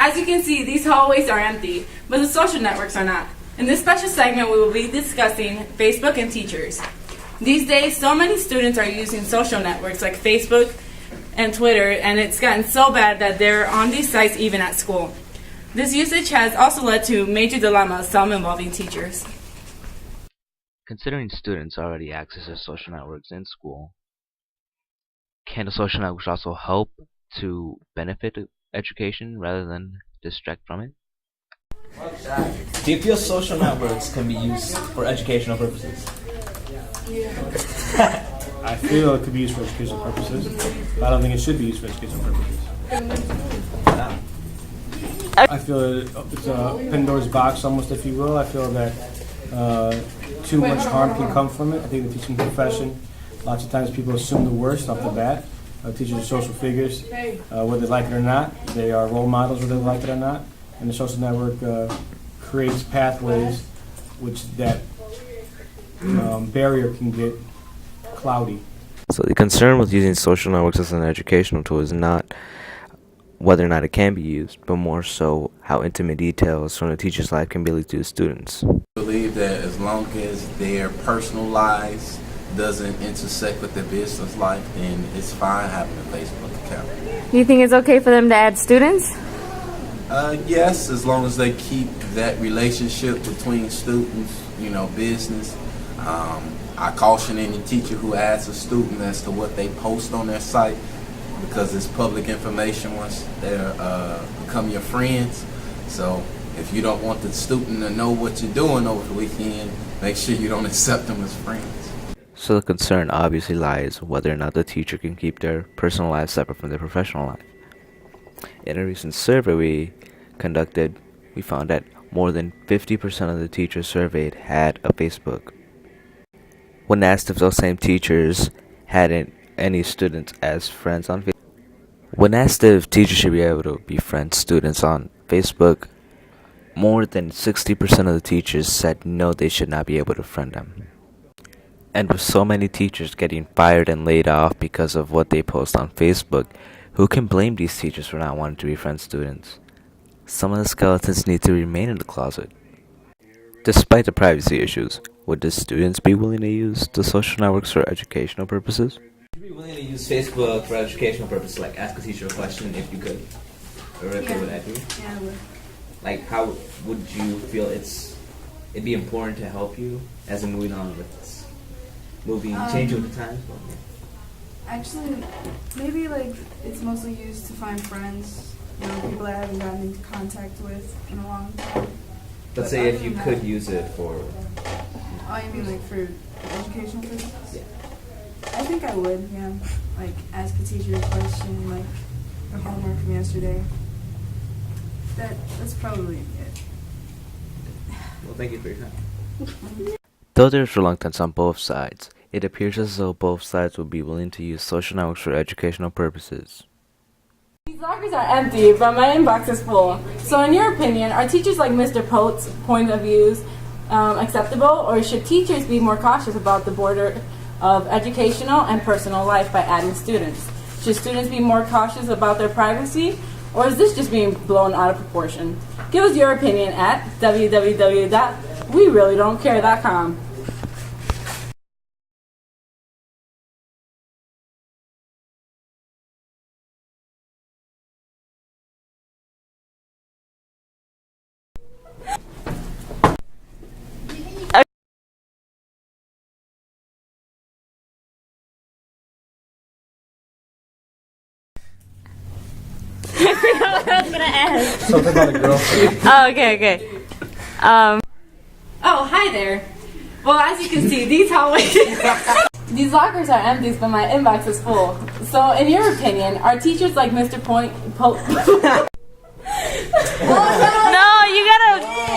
As you can see, these hallways are empty, but the social networks are not. In this special segment, we will be discussing Facebook and teachers. These days, so many students are using social networks like Facebook and Twitter, and it's gotten so bad that they're on these sites even at school. This usage has also led to major dilemmas, some involving teachers. Considering students already access their social networks in school, can the social networks also help to benefit education rather than distract from it? Do you feel social networks can be used for educational purposes? I feel it could be used for educational purposes, but I don't think it should be used for educational purposes. I feel it's a Pandora's box almost, if you will. I feel that too much harm can come from it. I think the teaching profession, lots of times people assume the worst off the bat. Teachers are social figures, whether they like it or not. They are role models, whether they like it or not. And the social network creates pathways which that barrier can get cloudy. So the concern with using social networks as an educational tool is not whether or not it can be used, but more so how intimate details from the teacher's life can be leaked to the students. I believe that as long as their personal lives doesn't intersect with their business life, then it's fine having a Facebook account. Do you think it's okay for them to add students? Yes, as long as they keep that relationship between students, business. I caution any teacher who adds a student as to what they post on their site, because it's public information once they become your friends. So if you don't want the student to know what you're doing over the weekend, make sure you don't accept them as friends. So the concern obviously lies whether or not the teacher can keep their personal life separate from their professional life. In a recent survey we conducted, we found that more than 50% of the teachers surveyed had a Facebook. When asked if those same teachers had any students as friends on Facebook, when asked if teachers should be able to befriend students on Facebook, more than 60% of the teachers said no, they should not be able to friend them. And with so many teachers getting fired and laid off because of what they post on Facebook, who can blame these teachers for not wanting to befriend students? Some of the skeletons need to remain in the closet. Despite the privacy issues, would the students be willing to use the social networks for educational purposes? Would you be willing to use Facebook for educational purposes, like ask a teacher a question if you could? Or if they would agree? Yeah, I would. Like, how would you feel it'd be important to help you as a moving on with this movie, changing with the times? Actually, maybe it's mostly used to find friends, people that I haven't gotten into contact with in a long time. Let's say if you could use it for... Oh, you mean for educational purposes? Yeah. I think I would, yeah. Ask a teacher a question, a homework from yesterday. That's probably it. Well, thank you for your time. Though there's reluctance on both sides, it appears as though both sides would be willing to use social networks for educational purposes. These lockers are empty, but my inbox is full. So in your opinion, are teachers like Mr. Pote's point of views acceptable, or should teachers be more cautious about the border of educational and personal life by adding students? Should students be more cautious about their privacy, or is this just being blown out of proportion? Give us your opinion at www.wereallydon'tcare.com. I forgot what I was gonna ask. Something about a girlfriend. Oh, okay. Oh, hi there. Well, as you can see, these hallways... These lockers are empty, but my inbox is full. So, in your opinion, are teachers like Mr. Pote... Oh, no!